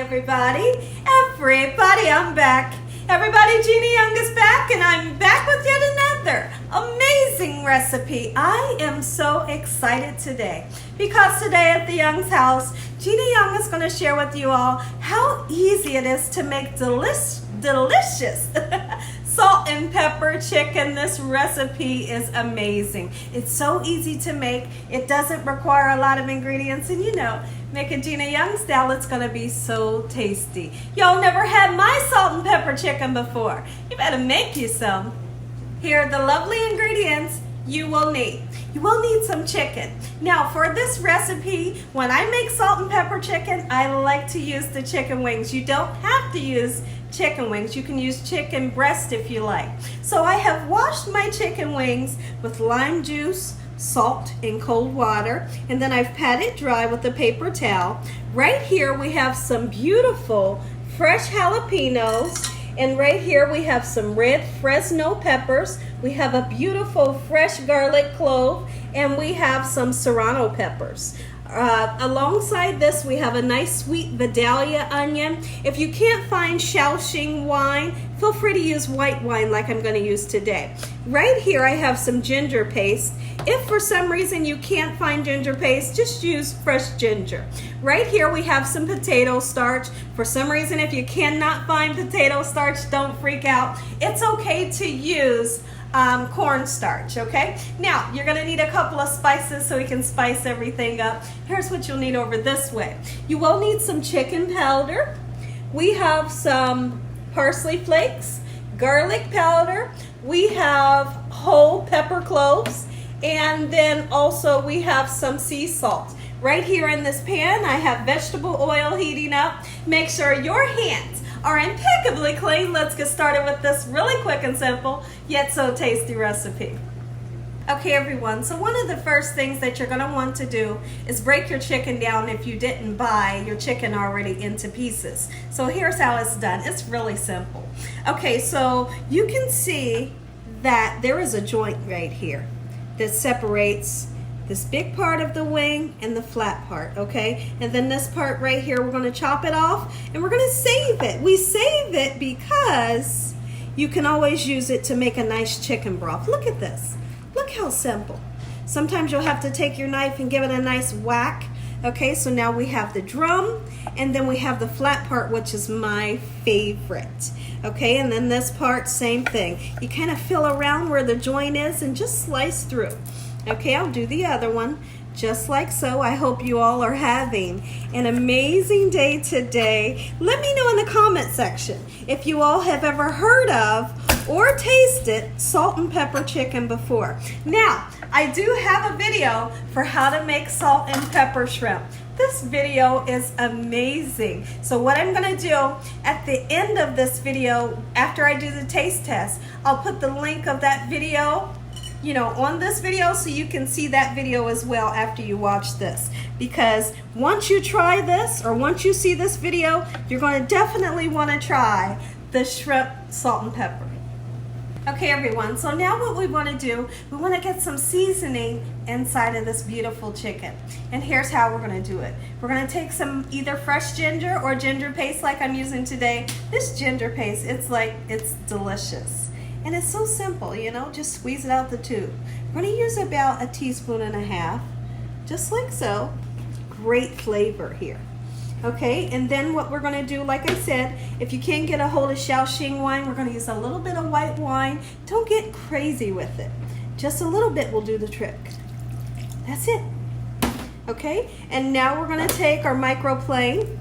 Everybody, I'm back. Everybody, Gina Young is back, and I'm back with yet another amazing recipe. I am so excited today because today at the Young's house, Gina Young is going to share with you all how easy it is to make delicious salt and pepper chicken. This recipe is amazing. It's so easy to make. It doesn't require a lot of ingredients, and you know, make a Gina Young style, it's gonna be so tasty. Y'all never had my salt and pepper chicken before. You better make you some. Here are the lovely ingredients you will need. You will need some chicken. Now for this recipe, when I make salt and pepper chicken, I like to use the chicken wings. You don't have to use chicken wings. You can use chicken breast if you like. So I have washed my chicken wings with lime juice, salt, and cold water, and then I've patted dry with a paper towel. Right here we have some beautiful fresh jalapenos, and right here we have some red Fresno peppers. We have a beautiful fresh garlic clove, and we have some serrano peppers. Alongside this, we have a nice sweet Vidalia onion. If you can't find Shaoxing wine, feel free to use white wine like I'm going to use today. Right here, I have some ginger paste. If for some reason you can't find ginger paste, just use fresh ginger. Right here, we have some potato starch. For some reason, if you cannot find potato starch, don't freak out. It's okay to use cornstarch, okay? Now, you're gonna need a couple of spices so we can spice everything up. Here's what you'll need over this way. You will need some chicken powder. We have some parsley flakes, garlic powder. We have whole pepper cloves, and then also we have some sea salt. Right here in this pan, I have vegetable oil heating up. Make sure your hands are impeccably clean. Let's get started with this really quick and simple, yet so tasty recipe. Okay everyone, so one of the first things that you're gonna want to do is break your chicken down if you didn't buy your chicken already into pieces. So here's how it's done. It's really simple. Okay, so you can see that there is a joint right here that separates this big part of the wing and the flat part, okay? And then this part right here, we're gonna chop it off and we're gonna save it. We save it because you can always use it to make a nice chicken broth. Look at this. Look how simple. Sometimes you'll have to take your knife and give it a nice whack. Okay, so now we have the drum, and then we have the flat part, which is my favorite. Okay, and then this part, same thing. You kind of feel around where the joint is and just slice through. Okay, I'll do the other one just like so. I hope you all are having an amazing day today. Let me know in the comment section if you all have ever heard of or tasted salt and pepper chicken before. Now, I do have a video for how to make salt and pepper shrimp. This video is amazing. So what I'm gonna do at the end of this video, after I do the taste test, I'll put the link of that video, you know, on this video so you can see that video as well after you watch this. Because once you try this, or once you see this video, you're going to definitely want to try the shrimp salt and pepper. Okay everyone, so now what we want to do, we want to get some seasoning inside of this beautiful chicken. And here's how we're going to do it. We're going to take some either fresh ginger or ginger paste like I'm using today. This ginger paste, it's delicious. And it's so simple, you know, just squeeze it out the tube. We're gonna use about 1.5 teaspoons, just like so. Great flavor here. Okay, and then what we're gonna do, like I said, if you can't get a hold of Shaoxing wine, we're gonna use a little bit of white wine. Don't get crazy with it. Just a little bit will do the trick. That's it. Okay, and now we're gonna take our microplane.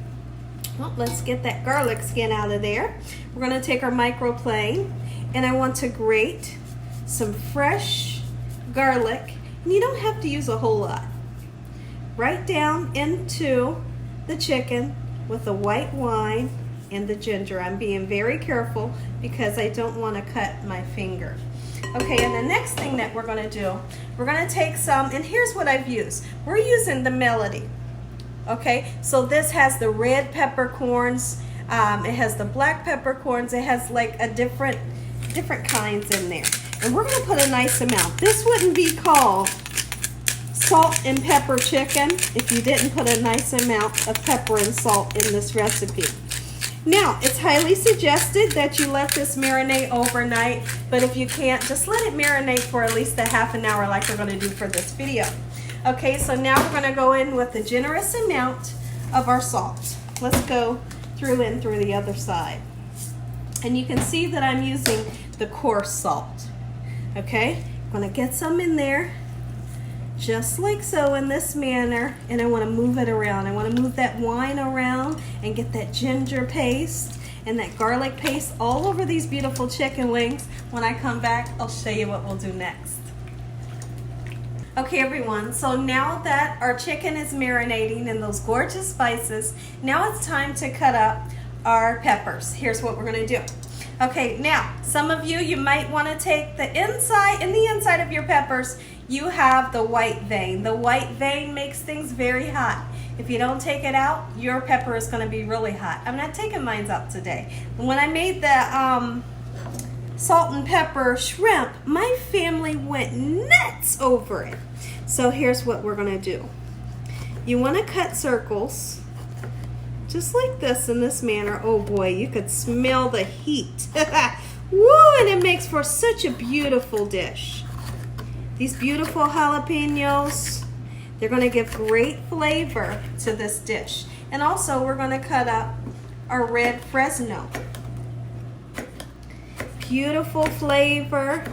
Well, let's get that garlic skin out of there. We're gonna take our microplane, and I want to grate some fresh garlic, and you don't have to use a whole lot. Right down into the chicken with the white wine and the ginger. I'm being very careful because I don't want to cut my finger. Okay, and the next thing that we're going to do, we're going to take some, and here's what I've used. We're using the Melody. Okay, so this has the red peppercorns, it has the black peppercorns, it has like a different kinds in there. And we're going to put a nice amount. This wouldn't be called salt and pepper chicken if you didn't put a nice amount of pepper and salt in this recipe. Now, it's highly suggested that you let this marinate overnight, but if you can't, just let it marinate for at least a half an hour like we're going to do for this video. Okay, so now we're going to go in with a generous amount of our salt. Let's go through the other side. And you can see that I'm using the coarse salt. Okay, I'm going to get some in there, just like so, in this manner, and I want to move it around. I want to move that wine around and get that ginger paste and that garlic paste all over these beautiful chicken wings. When I come back, I'll show you what we'll do next. Okay everyone, so now that our chicken is marinating in those gorgeous spices, now it's time to cut up our peppers. Here's what we're going to do. Okay, now some of you might want to take the inside of your peppers, you have the white vein. The white vein makes things very hot. If you don't take it out, your pepper is going to be really hot. I'm not taking mine out today. When I made the salt and pepper shrimp, my family went nuts over it. So here's what we're going to do. You want to cut circles just like this, in this manner. Oh boy, you could smell the heat. Woo, and it makes for such a beautiful dish. These beautiful jalapenos, they're going to give great flavor to this dish. And also we're going to cut up our red Fresno. Beautiful flavor,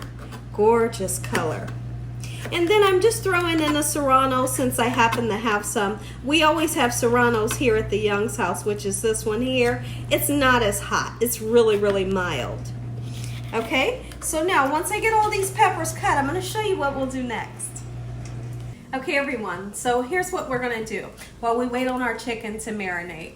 gorgeous color. And then I'm just throwing in a serrano since I happen to have some. We always have serranos here at the Young's house, which is this one here. It's not as hot. It's really, really mild. Okay, so now once I get all these peppers cut, I'm going to show you what we'll do next. Okay everyone, so here's what we're going to do while we wait on our chicken to marinate.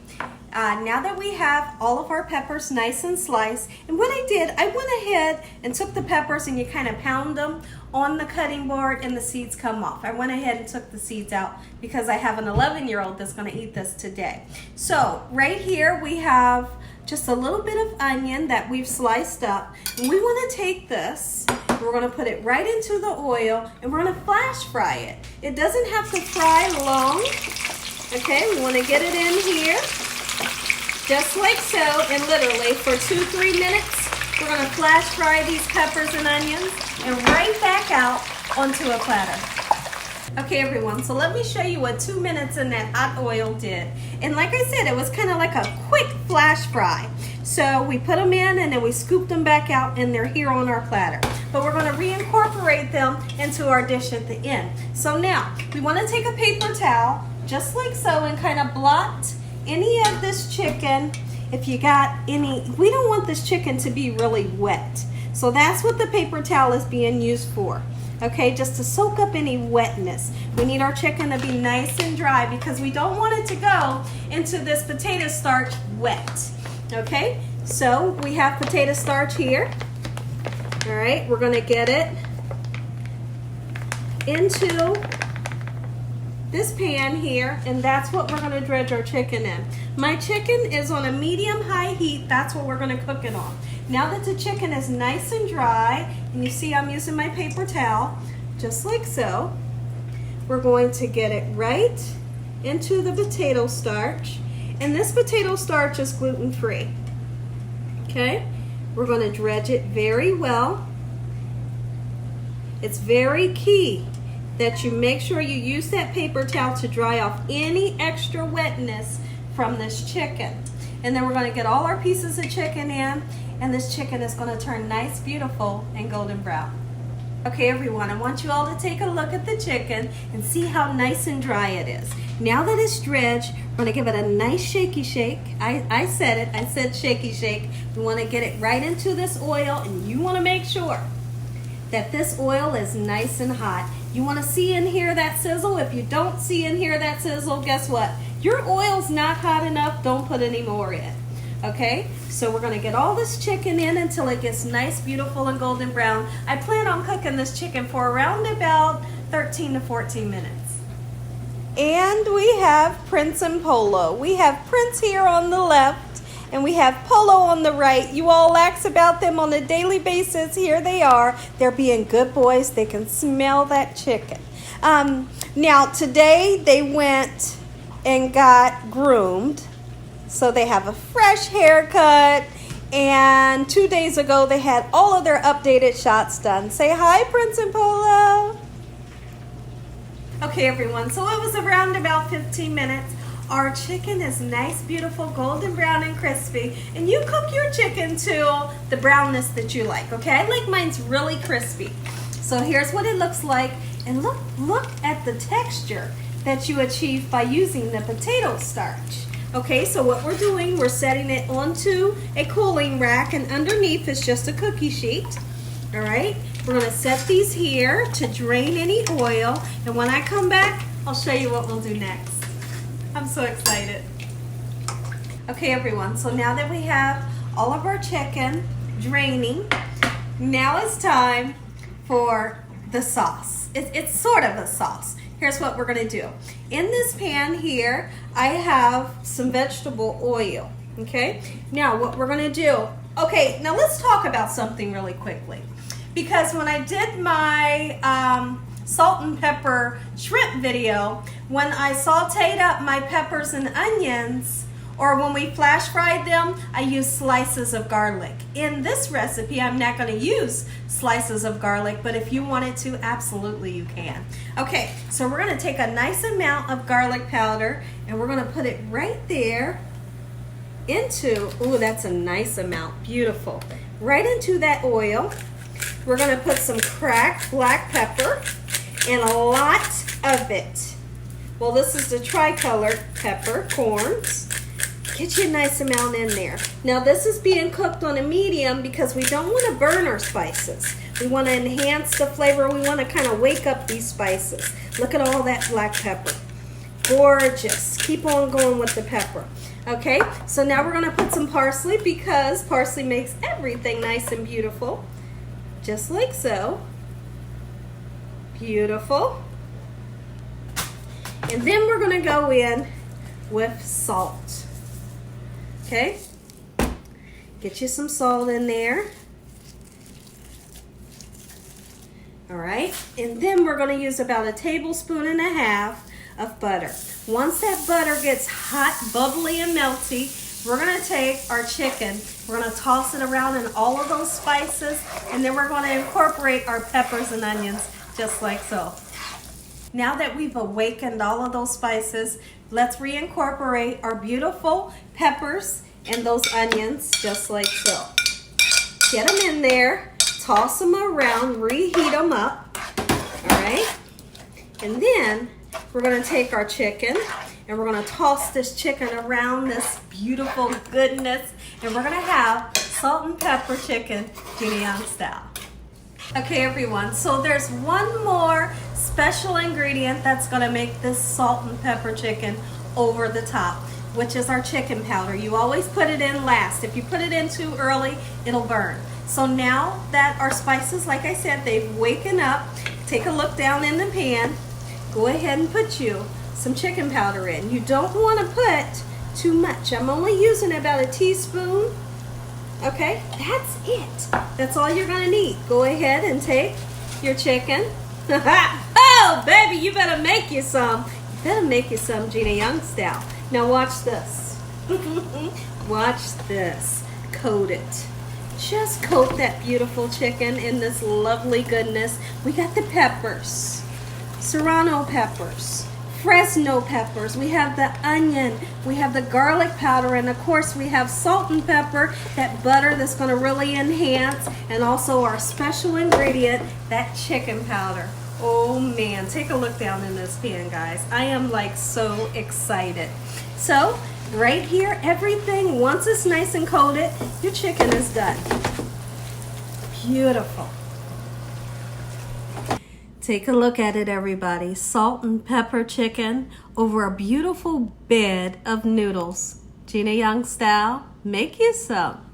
Now that we have all of our peppers nice and sliced, and what I did, I went ahead and took the peppers and you kind of pound them on the cutting board and the seeds come off. I went ahead and took the seeds out because I have an 11-year-old that's going to eat this today. So right here we have just a little bit of onion that we've sliced up. And we want to take this, we're going to put it right into the oil and we're going to flash fry it. It doesn't have to fry long. Okay, we want to get it in here just like so, and literally for 2-3 minutes we're going to flash fry these peppers and onions and right back out onto a platter. Okay everyone, so let me show you what 2 minutes in that hot oil did. And like I said, it was kind of like a quick flash fry. So we put them in and then we scooped them back out and they're here on our platter. But we're going to reincorporate them into our dish at the end. So now we want to take a paper towel just like so and kind of blot any of this chicken. If you got any, we don't want this chicken to be really wet. So that's what the paper towel is being used for. Okay, just to soak up any wetness. We need our chicken to be nice and dry because we don't want it to go into this potato starch wet. Okay, so we have potato starch here. All right, we're going to get it into this pan here, and that's what we're going to dredge our chicken in. My chicken is on a medium-high heat. That's what we're going to cook it on. Now that the chicken is nice and dry, and you see I'm using my paper towel, just like so, we're going to get it right into the potato starch. And this potato starch is gluten-free. Okay? We're going to dredge it very well. It's very key that you make sure you use that paper towel to dry off any extra wetness from this chicken. And then we're going to get all our pieces of chicken in, and this chicken is going to turn nice, beautiful, and golden brown. Okay everyone, I want you all to take a look at the chicken and see how nice and dry it is. Now that it's dredged, we're going to give it a nice shaky shake. I said shaky shake. We want to get it right into this oil, and you want to make sure that this oil is nice and hot. You want to see and hear that sizzle. If you don't see and hear that sizzle, guess what? Your oil's not hot enough. Don't put any more in. Okay, so we're going to get all this chicken in until it gets nice, beautiful, and golden brown. I plan on cooking this chicken for around about 13 to 14 minutes. And we have Prince and Polo. We have Prince here on the left, and we have Polo on the right. You all ask about them on a daily basis. Here they are. They're being good boys. They can smell that chicken. Now today they went and got groomed. So they have a fresh haircut. And 2 days ago they had all of their updated shots done. Say hi, Prince and Polo. Okay, everyone, so it was around about 15 minutes. Our chicken is nice, beautiful, golden brown and crispy. And you cook your chicken to the brownness that you like, okay? I like mine's really crispy. So here's what it looks like. And look at the texture that you achieve by using the potato starch. Okay, so what we're doing, we're setting it onto a cooling rack, and underneath is just a cookie sheet. All right, we're gonna set these here to drain any oil, and when I come back, I'll show you what we'll do next. I'm so excited. Okay, everyone, so now that we have all of our chicken draining, now it's time for the sauce. It's sort of a sauce. Here's what we're gonna do. In this pan here, I have some vegetable oil, okay? Now what we're gonna do, okay, now let's talk about something really quickly. Because when I did my salt and pepper shrimp video, when I sauteed up my peppers and onions, or when we flash fried them, I used slices of garlic. In this recipe, I'm not gonna use slices of garlic, but if you wanted to, absolutely you can. Okay, so we're gonna take a nice amount of garlic powder and we're gonna put it right there into, ooh, that's a nice amount, beautiful. Right into that oil. We're gonna put some cracked black pepper and a lot of it. Well, this is the tri-colored pepper corns. Get you a nice amount in there. Now this is being cooked on a medium because we don't want to burn our spices. We want to enhance the flavor. We want to kind of wake up these spices. Look at all that black pepper. Gorgeous. Keep on going with the pepper. Okay, so now we're going to put some parsley because parsley makes everything nice and beautiful. Just like so. Beautiful. And then we're going to go in with salt. Okay, get you some salt in there. All right, and then we're going to use about 1.5 tablespoons of butter. Once that butter gets hot, bubbly, and melty, we're going to take our chicken, we're going to toss it around in all of those spices, and then we're going to incorporate our peppers and onions just like so. Now that we've awakened all of those spices, let's reincorporate our beautiful peppers and those onions just like so. Get them in there, toss them around, reheat them up, all right? And then we're gonna take our chicken and we're gonna toss this chicken around this beautiful goodness, and we're gonna have salt and pepper chicken, Gina Young style. Okay, everyone, so there's one more special ingredient that's gonna make this salt and pepper chicken over the top, which is our chicken powder. You always put it in last. If you put it in too early, it'll burn. So now that our spices, like I said, they've waken up, take a look down in the pan, go ahead and put you some chicken powder in. You don't wanna put too much. I'm only using about 1 teaspoon. Okay, that's it. That's all you're gonna need. Go ahead and take your chicken. Oh, baby, you better make you some. You better make you some Gina Young style. Now watch this. Watch this. Coat it. Just coat that beautiful chicken in this lovely goodness. We got the peppers, serrano peppers, Fresno peppers, we have the onion, we have the garlic powder, and of course we have salt and pepper, that butter that's going to really enhance, and also our special ingredient, that chicken powder. Oh man, take a look down in this pan, guys. I am like so excited. So right here, everything, once it's nice and coated, your chicken is done. Beautiful. Take a look at it, everybody. Salt and pepper chicken over a beautiful bed of noodles. Gina Young style. Make you some.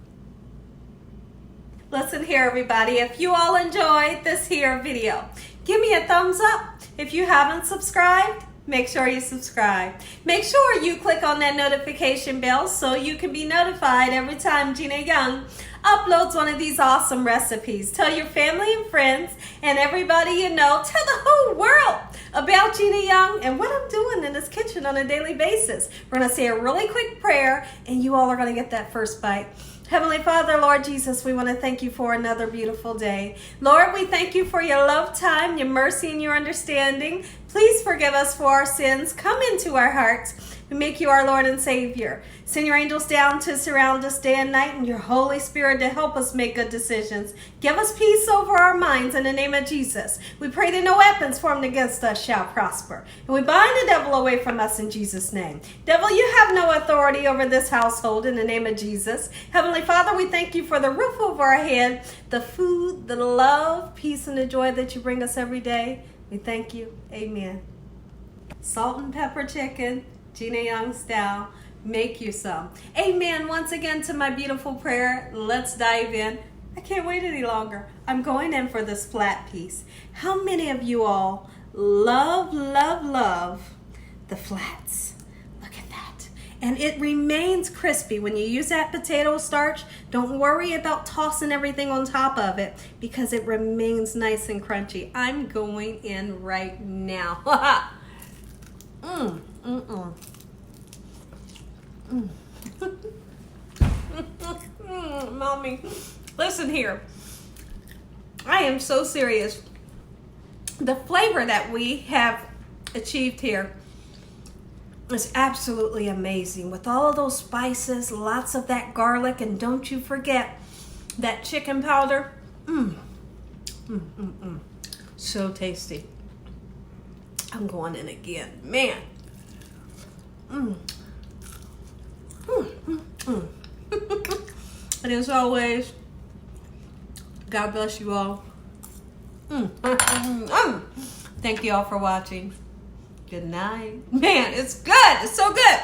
Listen here, everybody. If you all enjoyed this here video, give me a thumbs up. If you haven't subscribed, make sure you subscribe. Make sure you click on that notification bell so you can be notified every time Gina Young uploads one of these awesome recipes. Tell your family and friends and everybody you know, tell the whole world about Gina Young and what I'm doing in this kitchen on a daily basis. We're going to say a really quick prayer and you all are going to get that first bite. Heavenly Father, Lord Jesus, we want to thank you for another beautiful day. Lord, we thank you for your love time, your mercy, and your understanding. Please forgive us for our sins. Come into our hearts and make you our Lord and Savior. Send your angels down to surround us day and night and your Holy Spirit to help us make good decisions. Give us peace over our minds in the name of Jesus. We pray that no weapons formed against us shall prosper. And we bind the devil away from us in Jesus' name. Devil, you have no authority over this household in the name of Jesus. Heavenly Father, we thank you for the roof over our head, the food, the love, peace, and the joy that you bring us every day. We thank you. Amen. Salt and pepper chicken, Gina Young style. Make you some. Amen. Once again to my beautiful prayer. Let's dive in. I can't wait any longer. I'm going in for this flat piece. How many of you all love the flats? Look at that. And it remains crispy. When you use that potato starch, don't worry about tossing everything on top of it because it remains nice and crunchy. I'm going in right now. Mommy, listen here. I am so serious. The flavor that we have achieved here is absolutely amazing. With all of those spices, lots of that garlic, and don't you forget that chicken powder. So tasty. I'm going in again. Man. And as always, God bless you all. Thank you all for watching. Good night. Man, it's good. It's so good.